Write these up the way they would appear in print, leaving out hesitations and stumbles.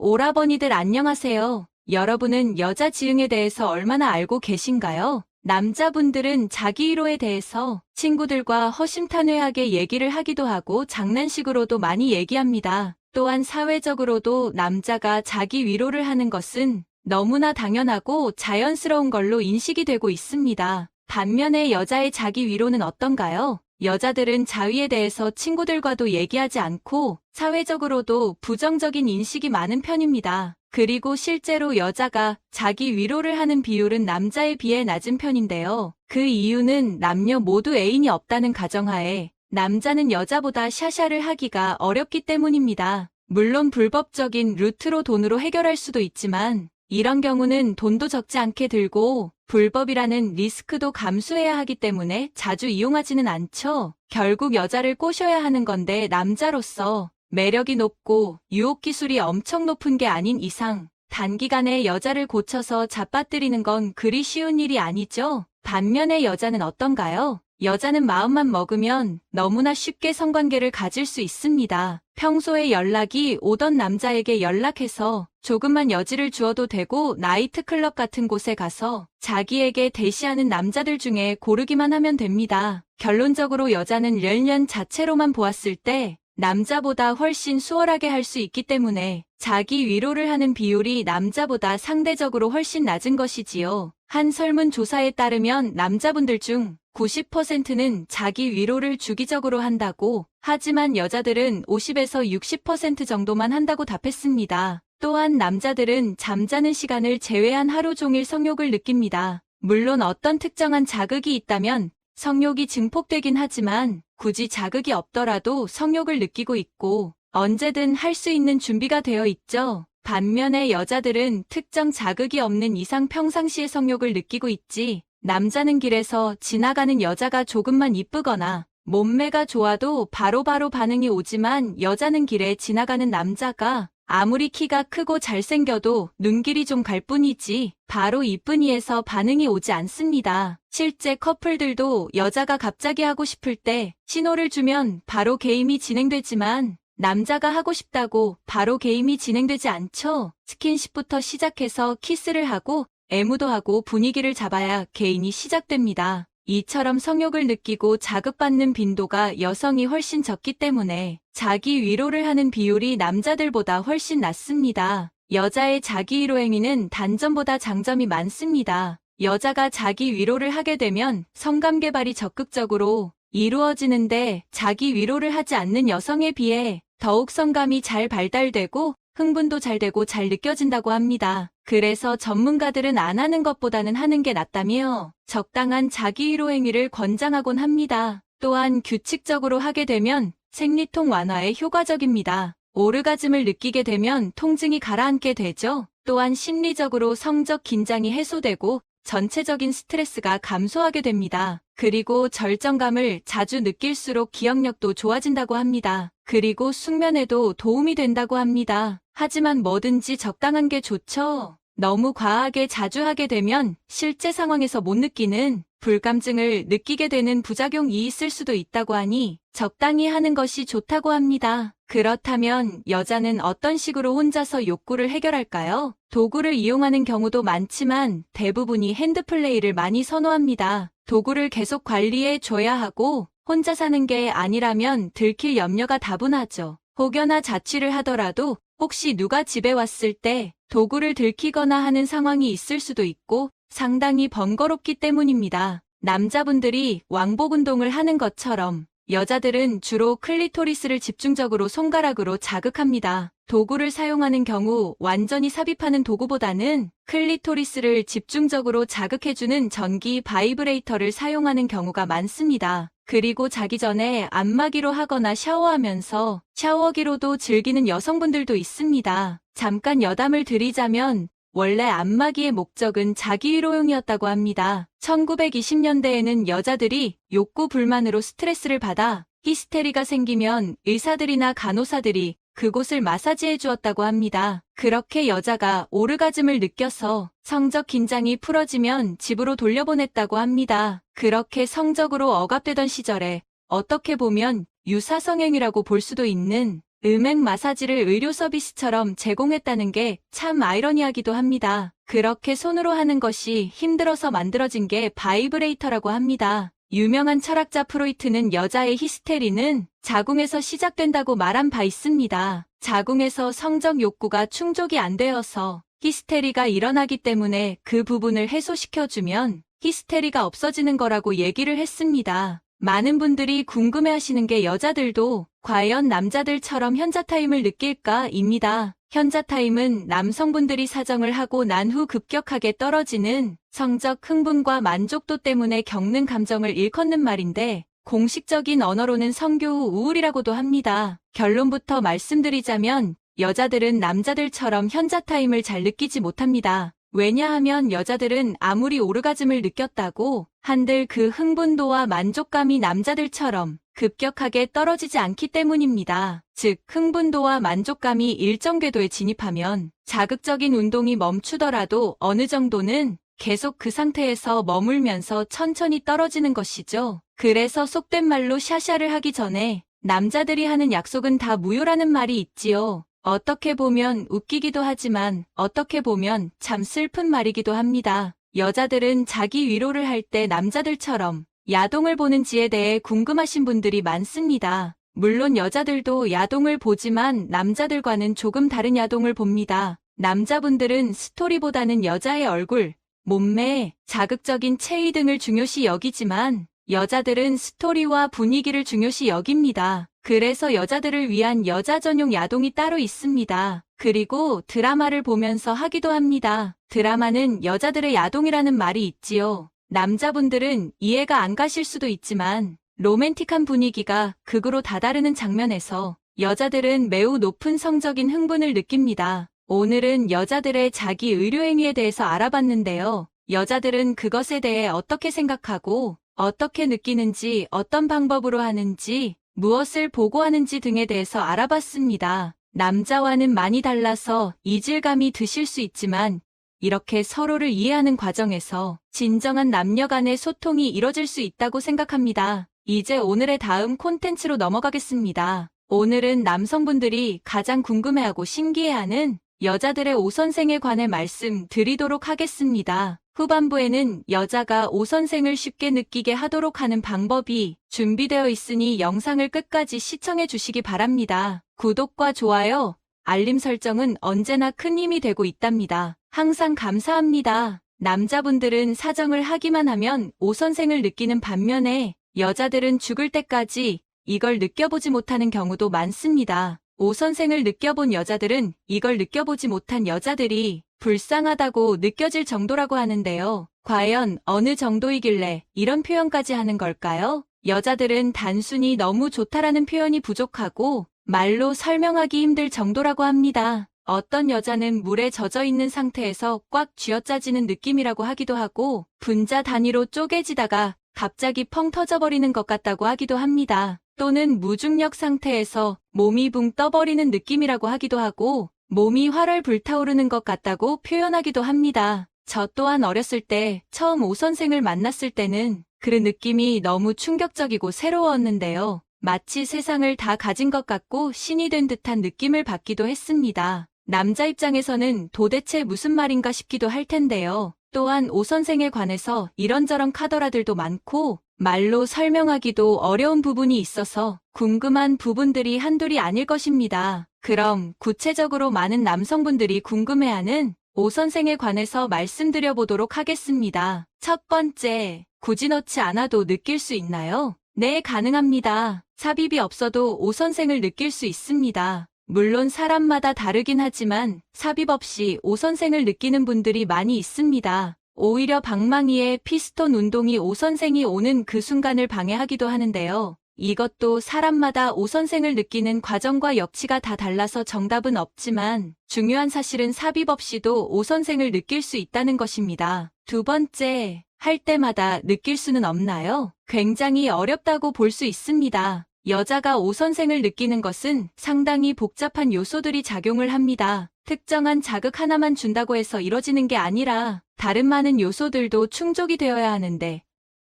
오라버니들 안녕하세요. 여러분은 여자 지응에 대해서 얼마나 알고 계신가요? 남자분들은 자기 위로에 대해서 친구들과 허심탄회하게 얘기를 하기도 하고 장난식으로도 많이 얘기합니다. 또한 사회적으로도 남자가 자기 위로를 하는 것은 너무나 당연하고 자연스러운 걸로 인식이 되고 있습니다. 반면에 여자의 자기 위로는 어떤가요? 여자들은 자위에 대해서 친구들과도 얘기하지 않고 사회적으로도 부정적인 인식이 많은 편입니다. 그리고 실제로 여자가 자기 위로를 하는 비율은 남자에 비해 낮은 편인데요. 그 이유는 남녀 모두 애인이 없다는 가정하에 남자는 여자보다 샤샤를 하기가 어렵기 때문입니다. 물론 불법적인 루트로 돈으로 해결할 수도 있지만 이런 경우는 돈도 적지 않게 들고 불법이라는 리스크도 감수해야 하기 때문에 자주 이용하지는 않죠. 결국 여자를 꼬셔야 하는 건데 남자로서 매력이 높고 유혹 기술이 엄청 높은 게 아닌 이상 단기간에 여자를 고쳐서 잡아뜨리는 건 그리 쉬운 일이 아니죠. 반면에 여자는 어떤가요? 여자는 마음만 먹으면 너무나 쉽게 성관계를 가질 수 있습니다. 평소에 연락이 오던 남자에게 연락해서 조금만 여지를 주어도 되고 나이트클럽 같은 곳에 가서 자기에게 대시하는 남자들 중에 고르기만 하면 됩니다. 결론적으로 여자는 연년 자체로만 보았을 때 남자보다 훨씬 수월하게 할 수 있기 때문에 자기 위로를 하는 비율이 남자보다 상대적으로 훨씬 낮은 것이지요. 한 설문조사에 따르면 남자분들 중 90%는 자기 위로를 주기적으로 한다고, 하지만 여자들은 50에서 60% 정도만 한다고 답했습니다. 또한 남자들은 잠자는 시간을 제외한 하루 종일 성욕을 느낍니다. 물론 어떤 특정한 자극이 있다면 성욕이 증폭되긴 하지만 굳이 자극이 없더라도 성욕을 느끼고 있고 언제든 할 수 있는 준비가 되어 있죠. 반면에 여자들은 특정 자극이 없는 이상 평상시에 성욕을 느끼고 있지, 남자는 길에서 지나가는 여자가 조금만 이쁘거나 몸매가 좋아도 바로바로 반응이 오지만 여자는 길에 지나가는 남자가 아무리 키가 크고 잘생겨도 눈길이 좀 갈 뿐이지 바로 이쁜이에서 반응이 오지 않습니다. 실제 커플들도 여자가 갑자기 하고 싶을 때 신호를 주면 바로 게임이 진행되지만 남자가 하고 싶다고 바로 게임이 진행되지 않죠. 스킨십부터 시작해서 키스를 하고 애무도 하고 분위기를 잡아야 게임이 시작됩니다. 이처럼 성욕을 느끼고 자극받는 빈도가 여성이 훨씬 적기 때문에 자기 위로를 하는 비율이 남자들보다 훨씬 낮습니다. 여자의 자기 위로 행위는 단점보다 장점이 많습니다. 여자가 자기 위로를 하게 되면 성감 개발이 적극적으로 이루어지는데 자기 위로를 하지 않는 여성에 비해 더욱 성감이 잘 발달되고 흥분도 잘 되고 잘 느껴진다고 합니다. 그래서 전문가들은 안 하는 것보다는 하는 게 낫다며 적당한 자기 위로 행위를 권장하곤 합니다. 또한 규칙적으로 하게 되면 생리통 완화에 효과적입니다. 오르가즘을 느끼게 되면 통증이 가라앉게 되죠. 또한 심리적으로 성적 긴장이 해소되고 전체적인 스트레스가 감소하게 됩니다. 그리고 절정감을 자주 느낄수록 기억력도 좋아진다고 합니다. 그리고 숙면에도 도움이 된다고 합니다. 하지만 뭐든지 적당한 게 좋죠. 너무 과하게 자주 하게 되면 실제 상황에서 못 느끼는 불감증을 느끼게 되는 부작용이 있을 수도 있다고 하니 적당히 하는 것이 좋다고 합니다. 그렇다면 여자는 어떤 식으로 혼자서 욕구를 해결할까요? 도구를 이용하는 경우도 많지만 대부분이 핸드플레이를 많이 선호합니다. 도구를 계속 관리해 줘야 하고 혼자 사는 게 아니라면 들킬 염려가 다분하죠. 혹여나 자취를 하더라도 혹시 누가 집에 왔을 때 도구를 들키거나 하는 상황이 있을 수도 있고 상당히 번거롭기 때문입니다. 남자분들이 왕복 운동을 하는 것처럼 여자들은 주로 클리토리스를 집중적으로 손가락으로 자극합니다. 도구를 사용하는 경우 완전히 삽입하는 도구보다는 클리토리스를 집중적으로 자극해주는 전기 바이브레이터를 사용하는 경우가 많습니다. 그리고 자기 전에 안마기로 하거나 샤워하면서 샤워기로도 즐기는 여성분들도 있습니다. 잠깐 여담을 드리자면 원래 안마기의 목적은 자기 위로용이었다고 합니다. 1920년대에는 여자들이 욕구 불만으로 스트레스를 받아 히스테리가 생기면 의사들이나 간호사들이 그곳을 마사지해 주었다고 합니다. 그렇게 여자가 오르가즘을 느껴서 성적 긴장이 풀어지면 집으로 돌려보냈다고 합니다. 그렇게 성적으로 억압되던 시절에 어떻게 보면 유사성행위라고 볼 수도 있는 음액 마사지를 의료 서비스처럼 제공했다는 게 참 아이러니하기도 합니다. 그렇게 손으로 하는 것이 힘들어서 만들어진 게 바이브레이터라고 합니다. 유명한 철학자 프로이트는 여자의 히스테리는 자궁에서 시작된다고 말한 바 있습니다. 자궁에서 성적 욕구가 충족이 안 되어서 히스테리가 일어나기 때문에 그 부분을 해소시켜주면 히스테리가 없어지는 거라고 얘기를 했습니다. 많은 분들이 궁금해하시는 게 여자들도 과연 남자들처럼 현자타임을 느낄까?입니다. 현자타임은 남성분들이 사정을 하고 난 후 급격하게 떨어지는 성적 흥분과 만족도 때문에 겪는 감정을 일컫는 말인데 공식적인 언어로는 성교 후 우울이라고도 합니다. 결론부터 말씀드리자면 여자들은 남자들처럼 현자타임을 잘 느끼지 못합니다. 왜냐하면 여자들은 아무리 오르가즘을 느꼈다고 한들 그 흥분도와 만족감이 남자들처럼 급격하게 떨어지지 않기 때문입니다. 즉, 흥분도와 만족감이 일정 궤도에 진입하면 자극적인 운동이 멈추더라도 어느 정도는 계속 그 상태에서 머물면서 천천히 떨어지는 것이죠. 그래서 속된 말로 샤샤를 하기 전에 남자들이 하는 약속은 다 무효라는 말이 있지요. 어떻게 보면 웃기기도 하지만 어떻게 보면 참 슬픈 말이기도 합니다. 여자들은 자기 위로를 할 때 남자들처럼 야동을 보는지에 대해 궁금하신 분들이 많습니다. 물론 여자들도 야동을 보지만 남자들과는 조금 다른 야동을 봅니다. 남자분들은 스토리보다는 여자의 얼굴, 몸매, 자극적인 체위 등을 중요시 여기지만 여자들은 스토리와 분위기를 중요시 여깁니다. 그래서 여자들을 위한 여자 전용 야동이 따로 있습니다. 그리고 드라마를 보면서 하기도 합니다. 드라마는 여자들의 야동이라는 말이 있지요. 남자분들은 이해가 안 가실 수도 있지만 로맨틱한 분위기가 극으로 다다르는 장면에서 여자들은 매우 높은 성적인 흥분을 느낍니다. 오늘은 여자들의 자기 의료행위에 대해서 알아봤는데요. 여자들은 그것에 대해 어떻게 생각하고 어떻게 느끼는지, 어떤 방법으로 하는지, 무엇을 보고하는지 등에 대해서 알아봤습니다. 남자와는 많이 달라서 이질감이 드실 수 있지만 이렇게 서로를 이해하는 과정에서 진정한 남녀 간의 소통이 이뤄질 수 있다고 생각합니다. 이제 오늘의 다음 콘텐츠로 넘어가겠습니다. 오늘은 남성분들이 가장 궁금해하고 신기해하는 여자들의 오선생에 관해 말씀드리도록 하겠습니다. 후반부에는 여자가 오선생을 쉽게 느끼게 하도록 하는 방법이 준비되어 있으니 영상을 끝까지 시청해 주시기 바랍니다. 구독과 좋아요, 알림 설정은 언제나 큰 힘이 되고 있답니다. 항상 감사합니다. 남자분들은 사정을 하기만 하면 오선생을 느끼는 반면에 여자들은 죽을 때까지 이걸 느껴보지 못하는 경우도 많습니다. 오선생을 느껴본 여자들은 이걸 느껴보지 못한 여자들이 불쌍하다고 느껴질 정도라고 하는데요. 과연 어느 정도이길래 이런 표현까지 하는 걸까요? 여자들은 단순히 너무 좋다라는 표현이 부족하고 말로 설명하기 힘들 정도라고 합니다. 어떤 여자는 물에 젖어 있는 상태에서 꽉 쥐어짜지는 느낌이라고 하기도 하고 분자 단위로 쪼개지다가 갑자기 펑 터져버리는 것 같다고 하기도 합니다. 또는 무중력 상태에서 몸이 붕 떠버리는 느낌이라고 하기도 하고 몸이 활활 불타오르는 것 같다고 표현하기도 합니다. 저 또한 어렸을 때 처음 오선생을 만났을 때는 그 느낌이 너무 충격적이고 새로웠는데요. 마치 세상을 다 가진 것 같고 신이 된 듯한 느낌을 받기도 했습니다. 남자 입장에서는 도대체 무슨 말인가 싶기도 할 텐데요. 또한 오선생에 관해서 이런저런 카더라들도 많고 말로 설명하기도 어려운 부분이 있어서 궁금한 부분들이 한둘이 아닐 것입니다. 그럼 구체적으로 많은 남성분들이 궁금해하는 오선생에 관해서 말씀드려 보도록 하겠습니다. 첫 번째, 굳이 넣지 않아도 느낄 수 있나요? 네, 가능합니다. 삽입이 없어도 오선생을 느낄 수 있습니다. 물론 사람마다 다르긴 하지만 삽입 없이 오선생을 느끼는 분들이 많이 있습니다. 오히려 방망이의 피스톤 운동이 오선생이 오는 그 순간을 방해하기도 하는데요. 이것도 사람마다 오선생을 느끼는 과정과 역치가 다 달라서 정답은 없지만 중요한 사실은 삽입 없이도 오선생을 느낄 수 있다는 것입니다. 두 번째, 할 때마다 느낄 수는 없나요? 굉장히 어렵다고 볼 수 있습니다. 여자가 오선생을 느끼는 것은 상당히 복잡한 요소들이 작용을 합니다. 특정한 자극 하나만 준다고 해서 이뤄지는 게 아니라 다른 많은 요소들도 충족이 되어야 하는데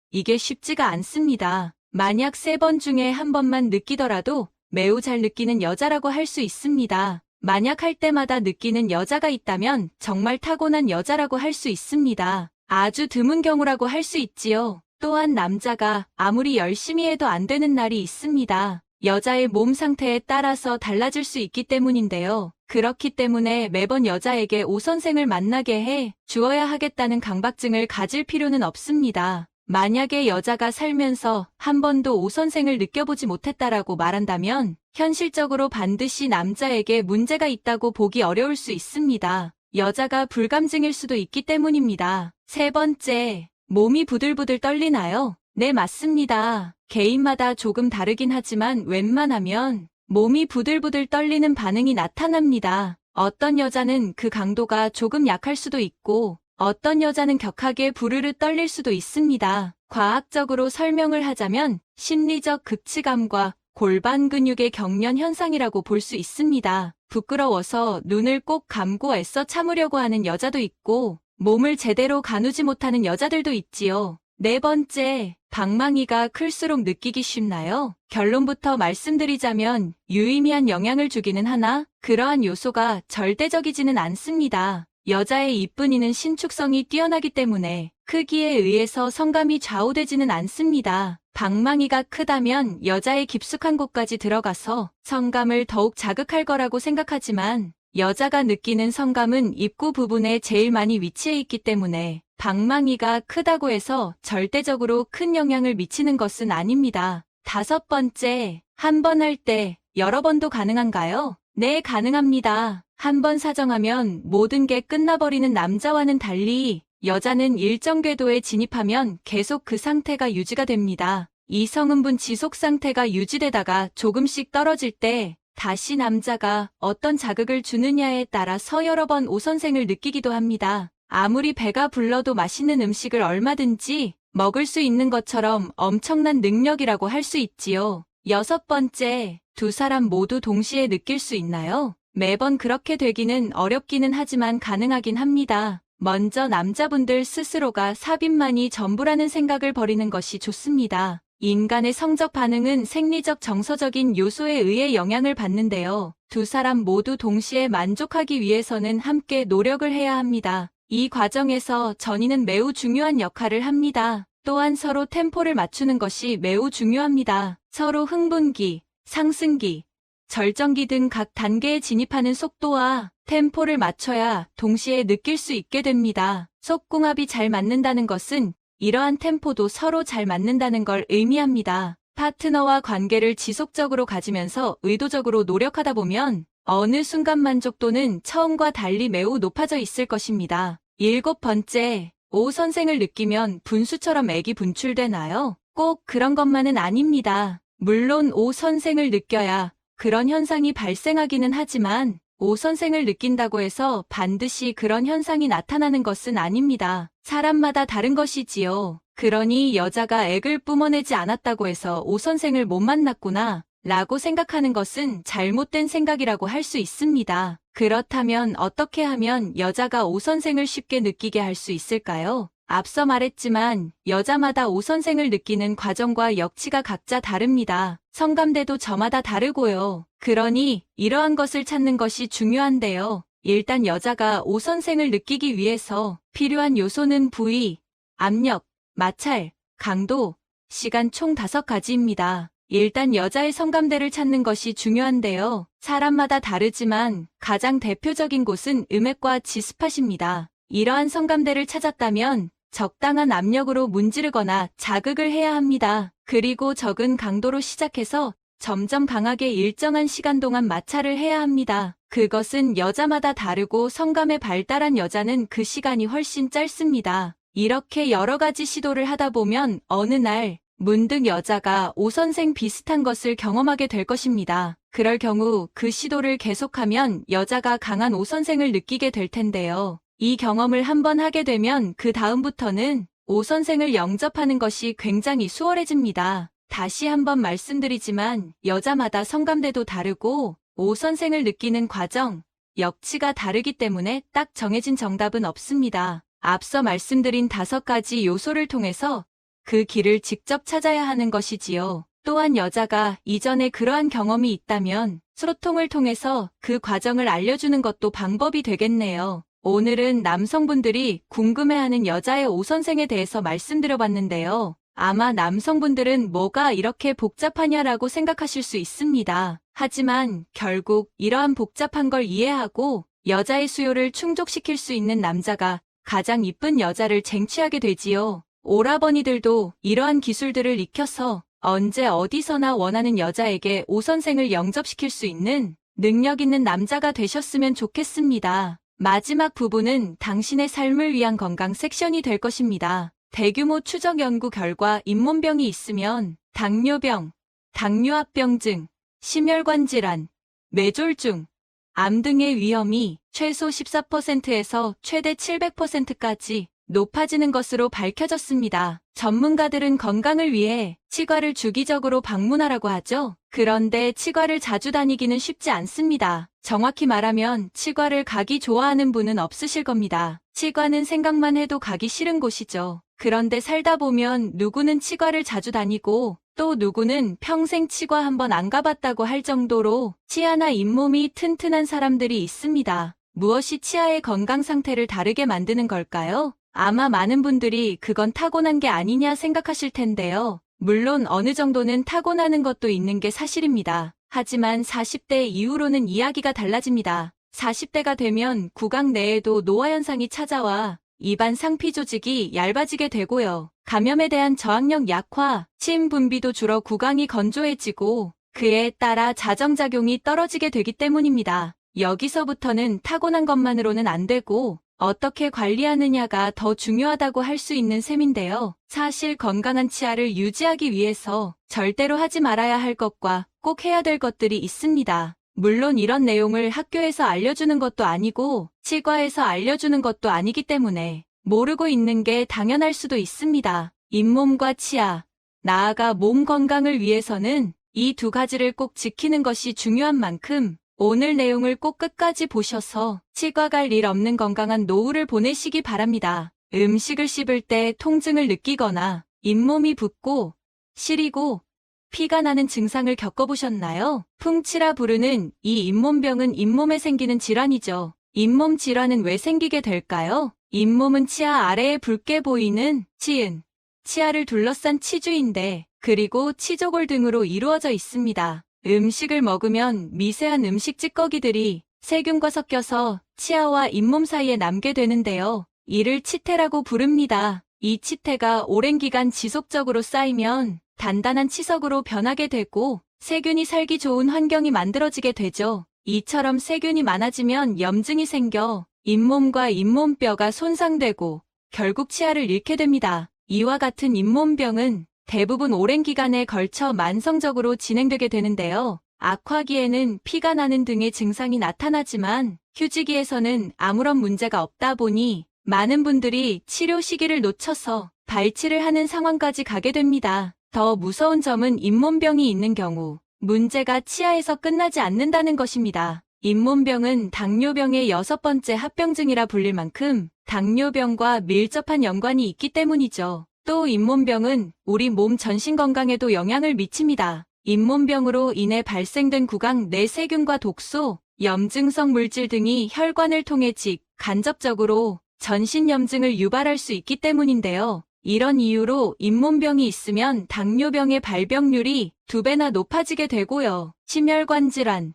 이게 쉽지가 않습니다. 만약 3번 중에 한 번만 느끼더라도 매우 잘 느끼는 여자라고 할 수 있습니다. 만약 할 때마다 느끼는 여자가 있다면 정말 타고난 여자라고 할 수 있습니다. 아주 드문 경우라고 할 수 있지요. 또한 남자가 아무리 열심히 해도 안 되는 날이 있습니다. 여자의 몸 상태에 따라서 달라질 수 있기 때문인데요. 그렇기 때문에 매번 여자에게 오선생을 만나게 해 주어야 하겠다는 강박증을 가질 필요는 없습니다. 만약에 여자가 살면서 한 번도 오선생을 느껴보지 못했다라고 말한다면 현실적으로 반드시 남자에게 문제가 있다고 보기 어려울 수 있습니다. 여자가 불감증일 수도 있기 때문입니다. 세 번째, 몸이 부들부들 떨리나요? 네, 맞습니다. 개인마다 조금 다르긴 하지만 웬만하면 몸이 부들부들 떨리는 반응이 나타납니다. 어떤 여자는 그 강도가 조금 약할 수도 있고 어떤 여자는 격하게 부르르 떨릴 수도 있습니다. 과학적으로 설명을 하자면 심리적 극치감과 골반 근육의 경련 현상이라고 볼 수 있습니다. 부끄러워서 눈을 꼭 감고 애써 참으려고 하는 여자도 있고 몸을 제대로 가누지 못하는 여자들도 있지요. 네 번째, 방망이가 클수록 느끼기 쉽나요? 결론부터 말씀드리자면 유의미한 영향을 주기는 하나 그러한 요소가 절대적이지는 않습니다. 여자의 이쁜이는 신축성이 뛰어나기 때문에 크기에 의해서 성감이 좌우되지는 않습니다. 방망이가 크다면 여자의 깊숙한 곳까지 들어가서 성감을 더욱 자극할 거라고 생각하지만 여자가 느끼는 성감은 입구 부분에 제일 많이 위치해 있기 때문에 방망이가 크다고 해서 절대적으로 큰 영향을 미치는 것은 아닙니다. 다섯 번째, 한 번 할 때 여러 번도 가능한가요? 네, 가능합니다. 한 번 사정하면 모든 게 끝나버리는 남자와는 달리 여자는 일정 궤도에 진입하면 계속 그 상태가 유지가 됩니다. 이 성음분 지속 상태가 유지되다가 조금씩 떨어질 때 다시 남자가 어떤 자극을 주느냐에 따라서 여러 번 오선생을 느끼기도 합니다. 아무리 배가 불러도 맛있는 음식을 얼마든지 먹을 수 있는 것처럼 엄청난 능력이라고 할 수 있지요. 여섯 번째, 두 사람 모두 동시에 느낄 수 있나요? 매번 그렇게 되기는 어렵기는 하지만 가능하긴 합니다. 먼저 남자분들 스스로가 삽입만이 전부라는 생각을 버리는 것이 좋습니다. 인간의 성적 반응은 생리적 정서적인 요소에 의해 영향을 받는데요. 두 사람 모두 동시에 만족하기 위해서는 함께 노력을 해야 합니다. 이 과정에서 전이는 매우 중요한 역할을 합니다. 또한 서로 템포를 맞추는 것이 매우 중요합니다. 서로 흥분기, 상승기, 절정기 등 각 단계에 진입하는 속도와 템포를 맞춰야 동시에 느낄 수 있게 됩니다. 속궁합이 잘 맞는다는 것은 이러한 템포도 서로 잘 맞는다는 걸 의미합니다. 파트너와 관계를 지속적으로 가지면서 의도적으로 노력하다 보면 어느 순간 만족도는 처음과 달리 매우 높아져 있을 것입니다. 일곱 번째, 오선생을 느끼면 분수처럼 액이 분출되나요? 꼭 그런 것만은 아닙니다. 물론 오선생을 느껴야 그런 현상이 발생하기는 하지만 오선생을 느낀다고 해서 반드시 그런 현상이 나타나는 것은 아닙니다. 사람마다 다른 것이지요. 그러니 여자가 액을 뿜어내지 않았다고 해서 오선생을 못 만났구나 라고 생각하는 것은 잘못된 생각이라고 할 수 있습니다. 그렇다면 어떻게 하면 여자가 오선생을 쉽게 느끼게 할 수 있을까요? 앞서 말했지만 여자마다 오선생을 느끼는 과정과 역치가 각자 다릅니다. 성감대도 저마다 다르고요. 그러니 이러한 것을 찾는 것이 중요한데요. 일단 여자가 오선생을 느끼기 위해서 필요한 요소는 부위, 압력, 마찰, 강도, 시간 총 5가지입니다. 일단 여자의 성감대를 찾는 것이 중요한데요. 사람마다 다르지만 가장 대표적인 곳은 음액과 G스팟입니다. 이러한 성감대를 찾았다면 적당한 압력으로 문지르거나 자극을 해야 합니다. 그리고 적은 강도로 시작해서 점점 강하게 일정한 시간 동안 마찰을 해야 합니다. 그것은 여자마다 다르고 성감에 발달한 여자는 그 시간이 훨씬 짧습니다. 이렇게 여러 가지 시도를 하다 보면 어느 날 문득 여자가 오선생 비슷한 것을 경험하게 될 것입니다. 그럴 경우 그 시도를 계속하면 여자가 강한 오선생을 느끼게 될 텐데요. 이 경험을 한번 하게 되면 그 다음부터는 오선생을 영접하는 것이 굉장히 수월해집니다. 다시 한번 말씀드리지만 여자마다 성감대도 다르고 오선생을 느끼는 과정, 역치가 다르기 때문에 딱 정해진 정답은 없습니다. 앞서 말씀드린 5가지 요소를 통해서 그 길을 직접 찾아야 하는 것이지요. 또한 여자가 이전에 그러한 경험이 있다면 소통을 통해서 그 과정을 알려주는 것도 방법이 되겠네요. 오늘은 남성분들이 궁금해하는 여자의 오선생에 대해서 말씀드려봤는데요. 아마 남성분들은 뭐가 이렇게 복잡하냐라고 생각하실 수 있습니다. 하지만 결국 이러한 복잡한 걸 이해하고 여자의 수요를 충족시킬 수 있는 남자가 가장 이쁜 여자를 쟁취하게 되지요. 오라버니들도 이러한 기술들을 익혀서 언제 어디서나 원하는 여자에게 오선생을 영접시킬 수 있는 능력 있는 남자가 되셨으면 좋겠습니다. 마지막 부분은 당신의 삶을 위한 건강 섹션이 될 것입니다. 대규모 추적 연구 결과 잇몸병이 있으면 당뇨병, 당뇨합병증, 심혈관 질환, 뇌졸중, 암 등의 위험이 최소 14%에서 최대 700%까지 높아지는 것으로 밝혀졌습니다. 전문가들은 건강을 위해 치과를 주기적으로 방문하라고 하죠. 그런데 치과를 자주 다니기는 쉽지 않습니다. 정확히 말하면 치과를 가기 좋아하는 분은 없으실 겁니다. 치과는 생각만 해도 가기 싫은 곳이죠. 그런데 살다 보면 누구는 치과를 자주 다니고 또 누구는 평생 치과 한번 안 가봤다고 할 정도로 치아나 잇몸이 튼튼한 사람들이 있습니다. 무엇이 치아의 건강 상태를 다르게 만드는 걸까요? 아마 많은 분들이 그건 타고난 게 아니냐 생각하실 텐데요. 물론 어느 정도는 타고나는 것도 있는 게 사실입니다. 하지만 40대 이후로는 이야기가 달라집니다. 40대가 되면 구강 내에도 노화 현상이 찾아와 입안 상피 조직이 얇아지게 되고요. 감염에 대한 저항력 약화, 침 분비도 줄어 구강이 건조해지고 그에 따라 자정작용이 떨어지게 되기 때문입니다. 여기서부터는 타고난 것만으로는 안 되고 어떻게 관리하느냐가 더 중요하다고 할 수 있는 셈인데요. 사실 건강한 치아를 유지하기 위해서 절대로 하지 말아야 할 것과 꼭 해야 될 것들이 있습니다. 물론 이런 내용을 학교에서 알려주는 것도 아니고 치과에서 알려주는 것도 아니기 때문에 모르고 있는 게 당연할 수도 있습니다. 잇몸과 치아, 나아가 몸 건강을 위해서는 이 두 가지를 꼭 지키는 것이 중요한 만큼 오늘 내용을 꼭 끝까지 보셔서 치과 갈 일 없는 건강한 노후를 보내시기 바랍니다. 음식을 씹을 때 통증을 느끼거나 잇몸이 붓고 시리고 피가 나는 증상을 겪어보셨나요? 풍치라 부르는 이 잇몸병은 잇몸에 생기는 질환이죠. 잇몸 질환은 왜 생기게 될까요? 잇몸은 치아 아래에 붉게 보이는 치은, 치아를 둘러싼 치주인데 그리고 치조골 등으로 이루어져 있습니다. 음식을 먹으면 미세한 음식 찌꺼기들이 세균과 섞여서 치아와 잇몸 사이에 남게 되는데요. 이를 치태라고 부릅니다. 이 치태가 오랜 기간 지속적으로 쌓이면 단단한 치석으로 변하게 되고 세균이 살기 좋은 환경이 만들어지게 되죠. 이처럼 세균이 많아지면 염증이 생겨 잇몸과 잇몸뼈가 손상되고 결국 치아를 잃게 됩니다. 이와 같은 잇몸병은 대부분 오랜 기간에 걸쳐 만성적으로 진행되게 되는데요. 악화기에는 피가 나는 등의 증상이 나타나지만 휴지기에서는 아무런 문제가 없다 보니 많은 분들이 치료 시기를 놓쳐서 발치를 하는 상황까지 가게 됩니다. 더 무서운 점은 잇몸병이 있는 경우 문제가 치아에서 끝나지 않는다는 것입니다. 잇몸병은 당뇨병의 6번째 합병증이라 불릴 만큼 당뇨병과 밀접한 연관이 있기 때문이죠. 또 잇몸병은 우리 몸 전신 건강에도 영향을 미칩니다. 잇몸병으로 인해 발생된 구강 내 세균과 독소, 염증성 물질 등이 혈관을 통해 간접적으로 전신 염증을 유발할 수 있기 때문인데요. 이런 이유로 잇몸병이 있으면 당뇨병의 발병률이 2배나 높아지게 되고요. 심혈관 질환,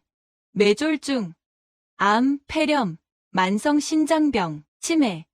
뇌졸중, 암, 폐렴, 만성 신장병, 치매,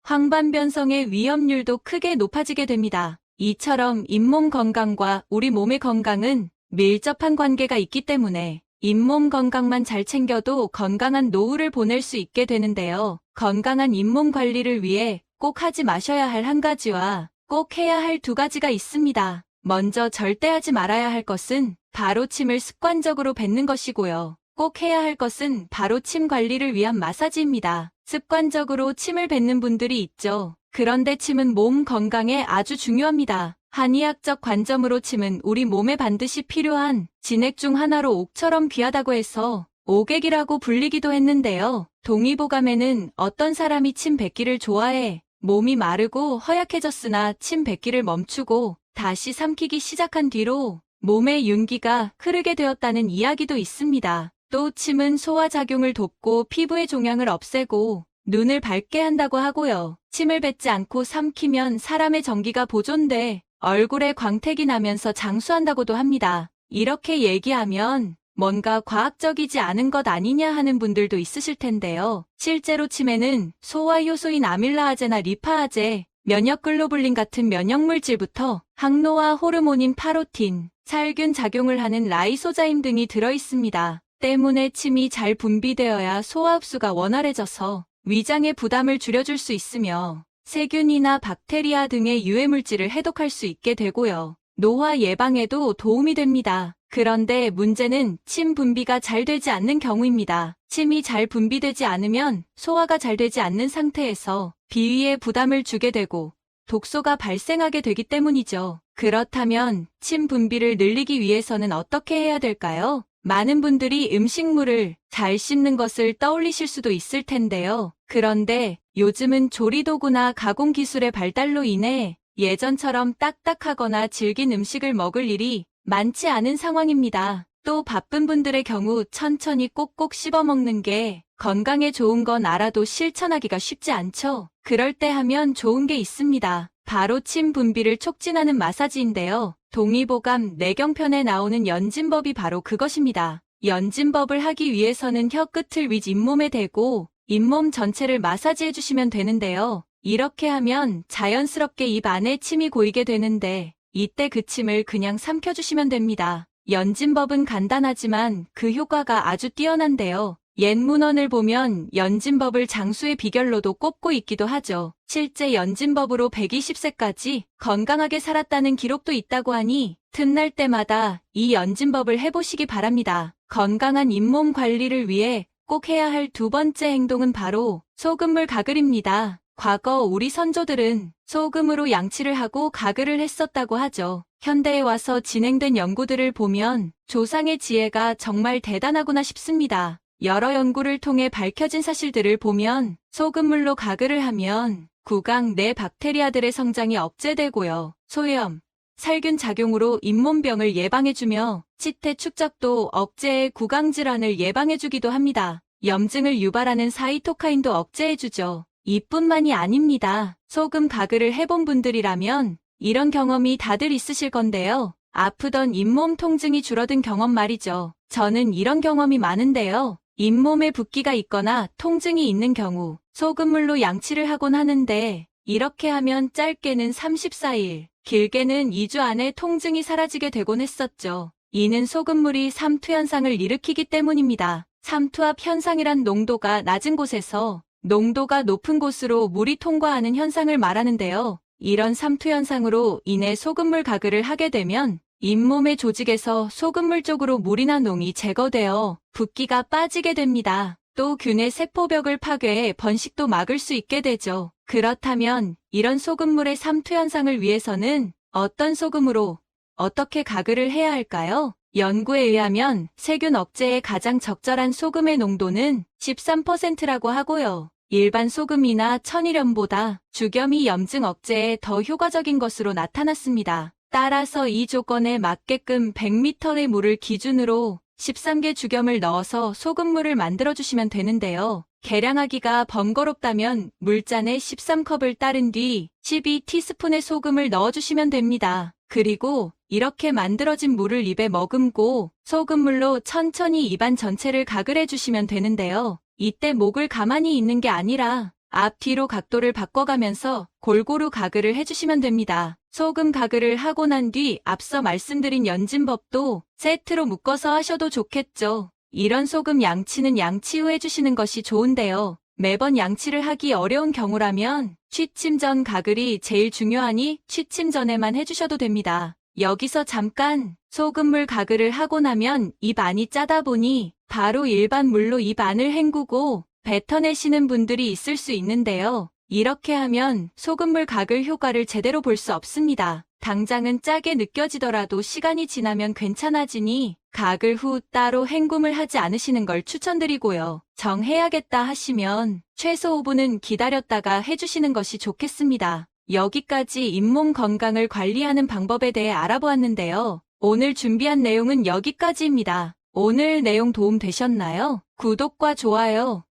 황반변성의 위험률도 크게 높아지게 됩니다. 이처럼 잇몸 건강과 우리 몸의 건강은 밀접한 관계가 있기 때문에 잇몸 건강만 잘 챙겨도 건강한 노후를 보낼 수 있게 되는데요. 건강한 잇몸 관리를 위해 꼭 하지 마셔야 할 한 가지와 꼭 해야 할 2가지가 있습니다. 먼저 절대 하지 말아야 할 것은 바로 침을 습관적으로 뱉는 것이고요. 꼭 해야 할 것은 바로 침 관리를 위한 마사지입니다. 습관적으로 침을 뱉는 분들이 있죠. 그런데 침은 몸 건강에 아주 중요합니다. 한의학적 관점으로 침은 우리 몸에 반드시 필요한 진액 중 하나로 옥처럼 귀하다고 해서 옥액이라고 불리기도 했는데요. 동의보감에는 어떤 사람이 침 뱉기를 좋아해 몸이 마르고 허약해졌으나 침 뱉기를 멈추고 다시 삼키기 시작한 뒤로 몸에 윤기가 흐르게 되었다는 이야기도 있습니다. 또 침은 소화작용을 돕고 피부의 종양을 없애고 눈을 밝게 한다고 하고요. 침을 뱉지 않고 삼키면 사람의 전기가 보존돼 얼굴에 광택이 나면서 장수한다고도 합니다. 이렇게 얘기하면 뭔가 과학적이지 않은 것 아니냐 하는 분들도 있으실 텐데요. 실제로 침에는 소화효소인 아밀라아제나 리파아제, 면역글로불린 같은 면역물질부터 항노화 호르몬인 파로틴, 살균 작용을 하는 라이소자임 등이 들어있습니다. 때문에 침이 잘 분비되어야 소화 흡수가 원활해져서 위장의 부담을 줄여줄 수 있으며 세균이나 박테리아 등의 유해물질을 해독할 수 있게 되고요. 노화 예방에도 도움이 됩니다. 그런데 문제는 침 분비가 잘 되지 않는 경우입니다. 침이 잘 분비되지 않으면 소화가 잘 되지 않는 상태에서 비위에 부담을 주게 되고 독소가 발생하게 되기 때문이죠. 그렇다면 침 분비를 늘리기 위해서는 어떻게 해야 될까요? 많은 분들이 음식물을 잘 씹는 것을 떠올리실 수도 있을 텐데요. 그런데 요즘은 조리도구나 가공기술의 발달로 인해 예전처럼 딱딱하거나 질긴 음식을 먹을 일이 많지 않은 상황입니다. 또 바쁜 분들의 경우 천천히 꼭꼭 씹어 먹는 게 건강에 좋은 건 알아도 실천하기가 쉽지 않죠. 그럴 때 하면 좋은 게 있습니다. 바로 침 분비를 촉진하는 마사지인데요. 동의보감 내경편에 나오는 연진법이 바로 그것입니다. 연진법을 하기 위해서는 혀끝을 윗잇몸에 대고 잇몸 전체를 마사지해 주시면 되는데요. 이렇게 하면 자연스럽게 입 안에 침이 고이게 되는데 이때 그 침을 그냥 삼켜주시면 됩니다. 연진법은 간단하지만 그 효과가 아주 뛰어난데요. 옛 문헌을 보면 연진법을 장수의 비결로도 꼽고 있기도 하죠. 실제 연진법으로 120세까지 건강하게 살았다는 기록도 있다고 하니 틈날 때마다 이 연진법을 해보시기 바랍니다. 건강한 잇몸 관리를 위해 꼭 해야 할 두 번째 행동은 바로 소금물 가글입니다. 과거 우리 선조들은 소금으로 양치를 하고 가글을 했었다고 하죠. 현대에 와서 진행된 연구들을 보면 조상의 지혜가 정말 대단하구나 싶습니다. 여러 연구를 통해 밝혀진 사실들을 보면 소금물로 가글을 하면 구강 내 박테리아들의 성장이 억제되고요. 소염, 살균 작용으로 잇몸병을 예방해주며 치태 축적도 억제해 구강질환을 예방해주기도 합니다. 염증을 유발하는 사이토카인도 억제해주죠. 이뿐만이 아닙니다. 소금 가글을 해본 분들이라면 이런 경험이 다들 있으실 건데요. 아프던 잇몸 통증이 줄어든 경험 말이죠. 저는 이런 경험이 많은데요. 잇몸에 붓기가 있거나 통증이 있는 경우 소금물로 양치를 하곤 하는데 이렇게 하면 짧게는 34일, 길게는 2주 안에 통증이 사라지게 되곤 했었죠. 이는 소금물이 삼투 현상을 일으키기 때문입니다. 삼투압 현상이란 농도가 낮은 곳에서 농도가 높은 곳으로 물이 통과하는 현상을 말하는데요. 이런 삼투 현상으로 인해 소금물 가글을 하게 되면 잇몸의 조직에서 소금물 쪽으로 물이나 농이 제거되어 붓기가 빠지게 됩니다. 또 균의 세포벽을 파괴해 번식도 막을 수 있게 되죠. 그렇다면 이런 소금물의 삼투 현상을 위해서는 어떤 소금으로 어떻게 가글을 해야 할까요? 연구에 의하면 세균 억제에 가장 적절한 소금의 농도는 13%라고 하고요. 일반 소금이나 천일염보다 주겸이 염증 억제에 더 효과적인 것으로 나타났습니다. 따라서 이 조건에 맞게끔 100m의 물을 기준으로 13개 주겸을 넣어서 소금물을 만들어주시면 되는데요. 계량하기가 번거롭다면 물잔에 13컵을 따른 뒤 12티스푼의 소금을 넣어주시면 됩니다. 그리고 이렇게 만들어진 물을 입에 머금고 소금물로 천천히 입안 전체를 가글해 주시면 되는데요. 이때 목을 가만히 있는 게 아니라 앞뒤로 각도를 바꿔가면서 골고루 가글을 해주시면 됩니다. 소금 가글을 하고 난 뒤 앞서 말씀드린 연진법도 세트로 묶어서 하셔도 좋겠죠. 이런 소금 양치는 양치 후 해주시는 것이 좋은데요. 매번 양치를 하기 어려운 경우라면 취침 전 가글이 제일 중요하니 취침 전에만 해주셔도 됩니다. 여기서 잠깐 소금물 가글을 하고 나면 입 안이 짜다 보니 바로 일반 물로 입 안을 헹구고 뱉어내시는 분들이 있을 수 있는데요. 이렇게 하면 소금물 가글 효과를 제대로 볼 수 없습니다. 당장은 짜게 느껴지더라도 시간이 지나면 괜찮아지니 가글 후 따로 헹굼을 하지 않으시는 걸 추천드리고요. 정해야겠다 하시면 최소 5분은 기다렸다가 해주시는 것이 좋겠습니다. 여기까지 잇몸 건강을 관리하는 방법에 대해 알아보았는데요. 오늘 준비한 내용은 여기까지입니다. 오늘 내용 도움 되셨나요? 구독과 좋아요